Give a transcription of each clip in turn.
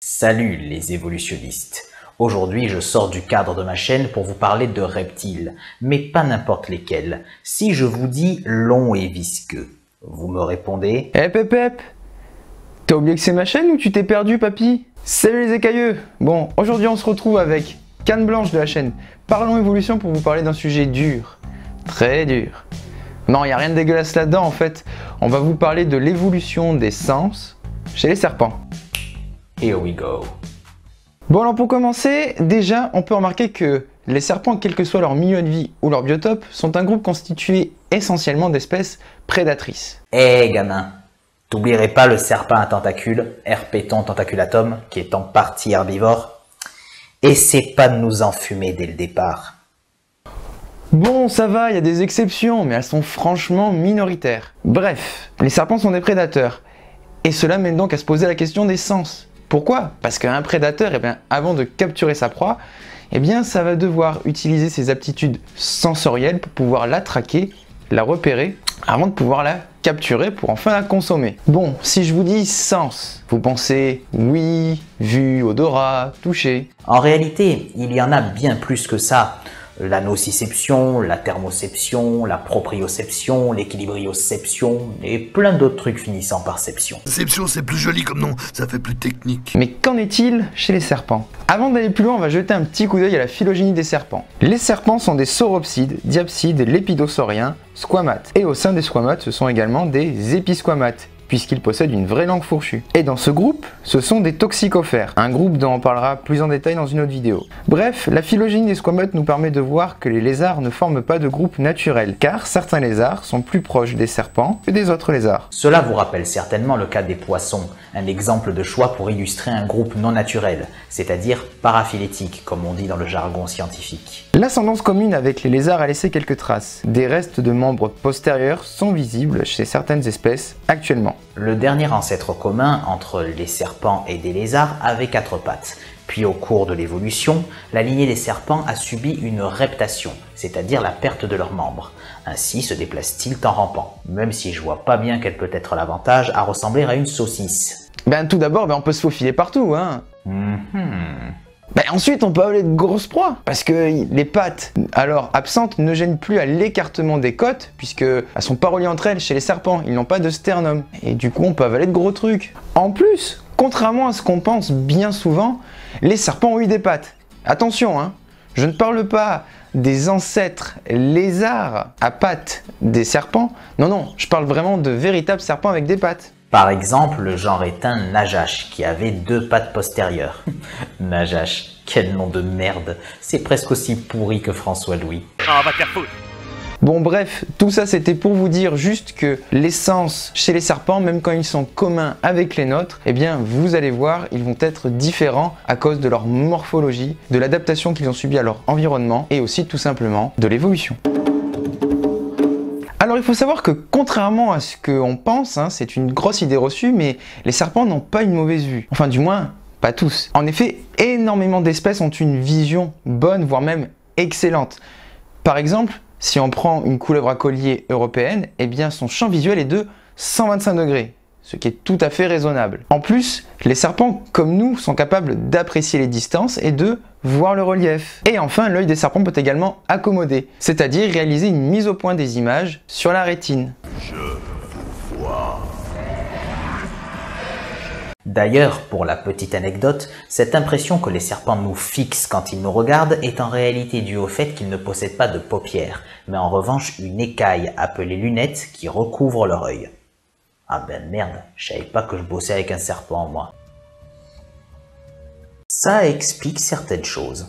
Salut les évolutionnistes. Aujourd'hui, je sors du cadre de ma chaîne pour vous parler de reptiles, mais pas n'importe lesquels. Si je vous dis long et visqueux, vous me répondez? Eh Pep, t'as oublié que c'est ma chaîne ou tu t'es perdu, papy? Salut les écailleux. Bon, aujourd'hui on se retrouve avec Canne Blanche de la chaîne Parlons Évolution pour vous parler d'un sujet dur, très dur. Non, il n'y a rien de dégueulasse là-dedans en fait. On va vous parler de l'évolution des sens chez les serpents. Here we go. Bon alors pour commencer, déjà on peut remarquer que les serpents, quel que soit leur milieu de vie ou leur biotope, sont un groupe constitué essentiellement d'espèces prédatrices. Eh gamin, t'oublierais pas le serpent à tentacules, Herpeton tentaculatum, qui est en partie herbivore? Essaie pas de nous enfumer dès le départ. Bon, ça va, il y a des exceptions, mais elles sont franchement minoritaires. Bref, les serpents sont des prédateurs. Et cela mène donc à se poser la question des sens. Pourquoi? Parce qu'un prédateur, avant de capturer sa proie, ça va devoir utiliser ses aptitudes sensorielles pour pouvoir la traquer, la repérer, avant de pouvoir la capturer pour enfin la consommer. Bon, si je vous dis sens, vous pensez oui, vue, odorat, toucher. En réalité, il y en a bien plus que ça. La nociception, la thermoception, la proprioception, l'équilibrioception et plein d'autres trucs finissant par ception. Ception, c'est plus joli comme nom, ça fait plus technique. Mais qu'en est-il chez les serpents? Avant d'aller plus loin, on va jeter un petit coup d'œil à la phylogénie des serpents. Les serpents sont des sauropsides, diapsides, lépidosauriens, squamates. Et au sein des squamates, ce sont également des épisquamates, puisqu'ils possèdent une vraie langue fourchue. Et dans ce groupe, ce sont des toxicophères, un groupe dont on parlera plus en détail dans une autre vidéo. Bref, la phylogénie des squamates nous permet de voir que les lézards ne forment pas de groupe naturel, car certains lézards sont plus proches des serpents que des autres lézards. Cela vous rappelle certainement le cas des poissons, un exemple de choix pour illustrer un groupe non naturel, c'est-à-dire paraphylétique, comme on dit dans le jargon scientifique. L'ascendance commune avec les lézards a laissé quelques traces. Des restes de membres postérieurs sont visibles chez certaines espèces actuellement. Le dernier ancêtre commun entre les serpents et des lézards avait 4 pattes. Puis au cours de l'évolution, la lignée des serpents a subi une reptation, c'est-à-dire la perte de leurs membres. Ainsi se déplacent-ils en rampant, même si je vois pas bien quel peut être l'avantage à ressembler à une saucisse. Tout d'abord, on peut se faufiler partout, hein. Ensuite, on peut avoir de grosses proies, parce que les pattes, alors absentes, ne gênent plus à l'écartement des côtes, puisqu'elles sont pas reliées entre elles chez les serpents, ils n'ont pas de sternum. Et du coup, on peut avaler de gros trucs. En plus, contrairement à ce qu'on pense bien souvent, les serpents ont eu des pattes. Attention, hein, je ne parle pas des ancêtres lézards à pattes des serpents, non, je parle vraiment de véritables serpents avec des pattes. Par exemple, le genre éteint Najash, qui avait 2 pattes postérieures. Najash, quel nom de merde, c'est presque aussi pourri que François Louis. Ah, va te faire foutre. Bon bref, tout ça c'était pour vous dire juste que les sens chez les serpents, même quand ils sont communs avec les nôtres, vous allez voir, ils vont être différents à cause de leur morphologie, de l'adaptation qu'ils ont subi à leur environnement et aussi tout simplement de l'évolution. Alors il faut savoir que contrairement à ce qu'on pense, c'est une grosse idée reçue, mais les serpents n'ont pas une mauvaise vue. Enfin du moins, pas tous. En effet, énormément d'espèces ont une vision bonne, voire même excellente. Par exemple, si on prend une couleuvre à collier européenne, son champ visuel est de 125 degrés, ce qui est tout à fait raisonnable. En plus, les serpents, comme nous, sont capables d'apprécier les distances et de voir le relief. Et enfin, l'œil des serpents peut également accommoder, c'est-à-dire réaliser une mise au point des images sur la rétine. Je vous vois. D'ailleurs, pour la petite anecdote, cette impression que les serpents nous fixent quand ils nous regardent est en réalité due au fait qu'ils ne possèdent pas de paupières, mais en revanche une écaille appelée lunette qui recouvre leur œil. Ah ben merde, je savais pas que je bossais avec un serpent moi. Ça explique certaines choses.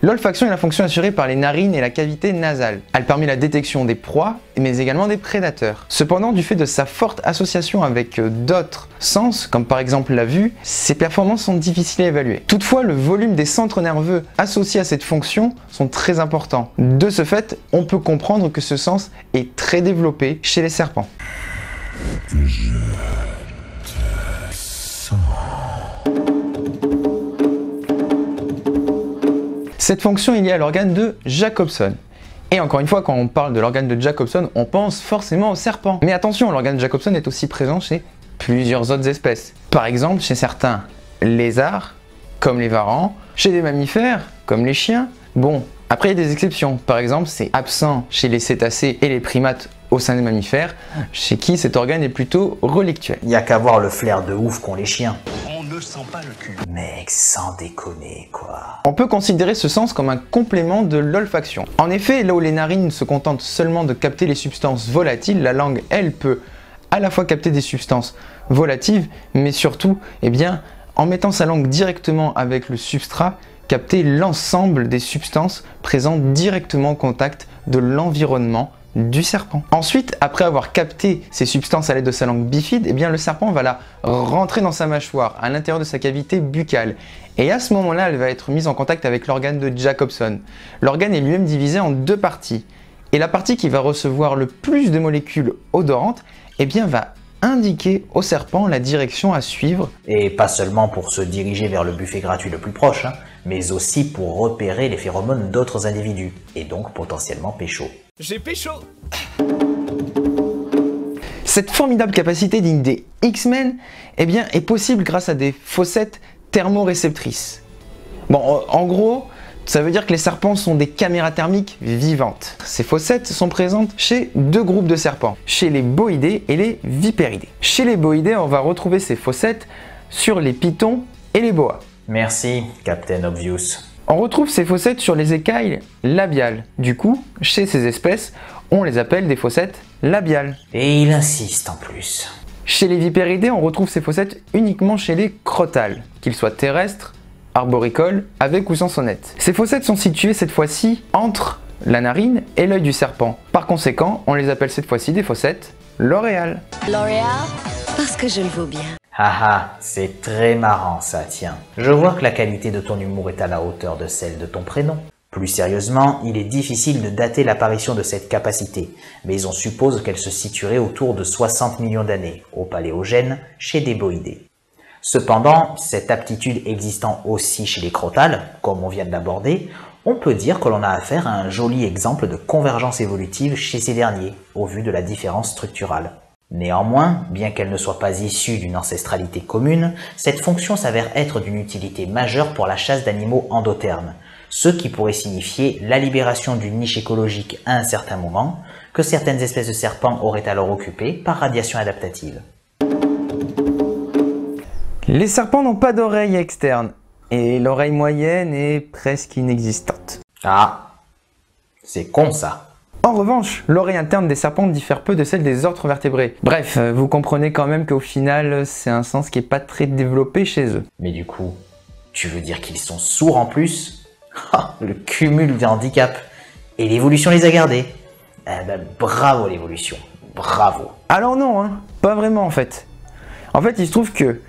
L'olfaction est la fonction assurée par les narines et la cavité nasale. Elle permet la détection des proies, mais également des prédateurs. Cependant, du fait de sa forte association avec d'autres sens, comme par exemple la vue, ses performances sont difficiles à évaluer. Toutefois, le volume des centres nerveux associés à cette fonction sont très importants. De ce fait, on peut comprendre que ce sens est très développé chez les serpents. Je te sens. Cette fonction est liée à l'organe de Jacobson. Et encore une fois, quand on parle de l'organe de Jacobson, on pense forcément au serpent. Mais attention, l'organe de Jacobson est aussi présent chez plusieurs autres espèces. Par exemple, chez certains lézards, comme les varans, chez des mammifères, comme les chiens. Bon, après il y a des exceptions. Par exemple, c'est absent chez les cétacés et les primates au sein des mammifères, chez qui cet organe est plutôt relictuel. Y a qu'à voir le flair de ouf qu'ont les chiens. On ne sent pas le cul. Mec, sans déconner, quoi. On peut considérer ce sens comme un complément de l'olfaction. En effet, là où les narines se contentent seulement de capter les substances volatiles, la langue, elle, peut à la fois capter des substances volatiles, mais surtout, eh bien, en mettant sa langue directement avec le substrat, capter l'ensemble des substances présentes directement au contact de l'environnement du serpent. Ensuite, après avoir capté ces substances à l'aide de sa langue bifide, eh bien, le serpent va la rentrer dans sa mâchoire, à l'intérieur de sa cavité buccale. Et à ce moment-là, elle va être mise en contact avec l'organe de Jacobson. L'organe est lui-même divisé en deux parties. Et la partie qui va recevoir le plus de molécules odorantes, eh bien, va indiquer au serpent la direction à suivre. Et pas seulement pour se diriger vers le buffet gratuit le plus proche, hein, mais aussi pour repérer les phéromones d'autres individus, et donc potentiellement pécho. J'ai pécho. Cette formidable capacité digne des X-Men, eh bien, est possible grâce à des fossettes thermoréceptrices. Bon, en gros, ça veut dire que les serpents sont des caméras thermiques vivantes. Ces fossettes sont présentes chez deux groupes de serpents, chez les boïdés et les vipéridés. Chez les boïdés, on va retrouver ces fossettes sur les pitons et les boas. Merci, Captain Obvious. On retrouve ces fossettes sur les écailles labiales. Du coup, chez ces espèces, on les appelle des fossettes labiales. Et il insiste en plus. Chez les vipéridés, on retrouve ces fossettes uniquement chez les crotales, qu'ils soient terrestres, arboricoles, avec ou sans sonnette. Ces fossettes sont situées cette fois-ci entre la narine et l'œil du serpent. Par conséquent, on les appelle cette fois-ci des fossettes loréales. L'Oréal, parce que je le vaux bien. Haha, c'est très marrant ça, tiens. Je vois que la qualité de ton humour est à la hauteur de celle de ton prénom. Plus sérieusement, il est difficile de dater l'apparition de cette capacité, mais on suppose qu'elle se situerait autour de 60 millions d'années, au Paléogène, chez des boïdés. Cependant, cette aptitude existant aussi chez les crotales, comme on vient de l'aborder, on peut dire que l'on a affaire à un joli exemple de convergence évolutive chez ces derniers, au vu de la différence structurale. Néanmoins, bien qu'elle ne soit pas issue d'une ancestralité commune, cette fonction s'avère être d'une utilité majeure pour la chasse d'animaux endothermes, ce qui pourrait signifier la libération d'une niche écologique à un certain moment, que certaines espèces de serpents auraient alors occupée par radiation adaptative. Les serpents n'ont pas d'oreille externe, et l'oreille moyenne est presque inexistante. Ah, c'est con ça. En revanche, l'oreille interne des serpents diffère peu de celle des autres vertébrés. Bref, vous comprenez quand même qu'au final, c'est un sens qui n'est pas très développé chez eux. Mais du coup, tu veux dire qu'ils sont sourds en plus? Ah, le cumul des handicaps. Et l'évolution les a gardés. Eh ben, bravo l'évolution, bravo. Alors non, hein, pas vraiment en fait. En fait, il se trouve que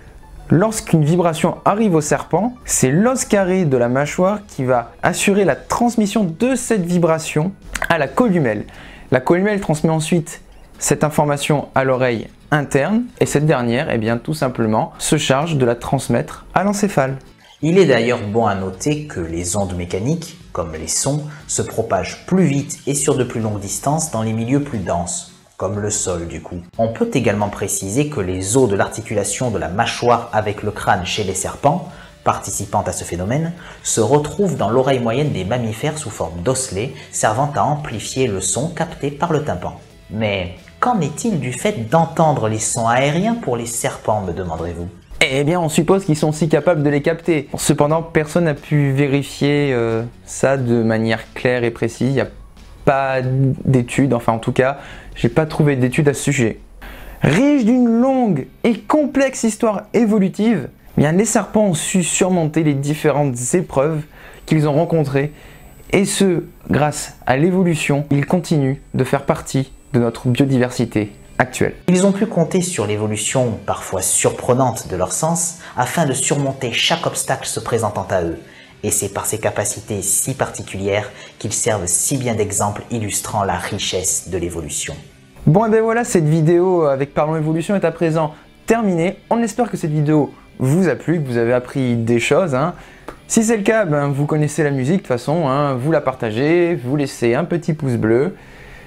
lorsqu'une vibration arrive au serpent, c'est l'os carré de la mâchoire qui va assurer la transmission de cette vibration à la columelle. La columelle transmet ensuite cette information à l'oreille interne et cette dernière, eh bien, tout simplement, se charge de la transmettre à l'encéphale. Il est d'ailleurs bon à noter que les ondes mécaniques, comme les sons, se propagent plus vite et sur de plus longues distances dans les milieux plus denses, comme le sol du coup. On peut également préciser que les os de l'articulation de la mâchoire avec le crâne chez les serpents, participant à ce phénomène, se retrouvent dans l'oreille moyenne des mammifères sous forme d'osselets, servant à amplifier le son capté par le tympan. Mais qu'en est-il du fait d'entendre les sons aériens pour les serpents, me demanderez-vous? Eh bien, on suppose qu'ils sont aussi capables de les capter. Cependant, personne n'a pu vérifier ça de manière claire et précise. Il n'y a pas d'études, enfin en tout cas, j'ai pas trouvé d'études à ce sujet. Riche d'une longue et complexe histoire évolutive, bien, les serpents ont su surmonter les différentes épreuves qu'ils ont rencontrées, et ce, grâce à l'évolution, ils continuent de faire partie de notre biodiversité actuelle. Ils ont pu compter sur l'évolution parfois surprenante de leur sens afin de surmonter chaque obstacle se présentant à eux. Et c'est par ces capacités si particulières qu'ils servent si bien d'exemple illustrant la richesse de l'évolution. Bon, et bien voilà, cette vidéo avec Parlons Évolution est à présent terminée. On espère que cette vidéo vous a plu, que vous avez appris des choses. Si c'est le cas, ben, vous connaissez la musique de toute façon, vous la partagez, vous laissez un petit pouce bleu.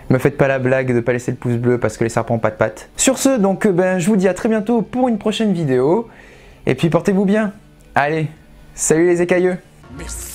Me faites pas la blague de pas laisser le pouce bleu parce que les serpents n'ont pas de pattes. Sur ce, donc je vous dis à très bientôt pour une prochaine vidéo. Et puis portez-vous bien. Allez, salut les écailleux. Merci.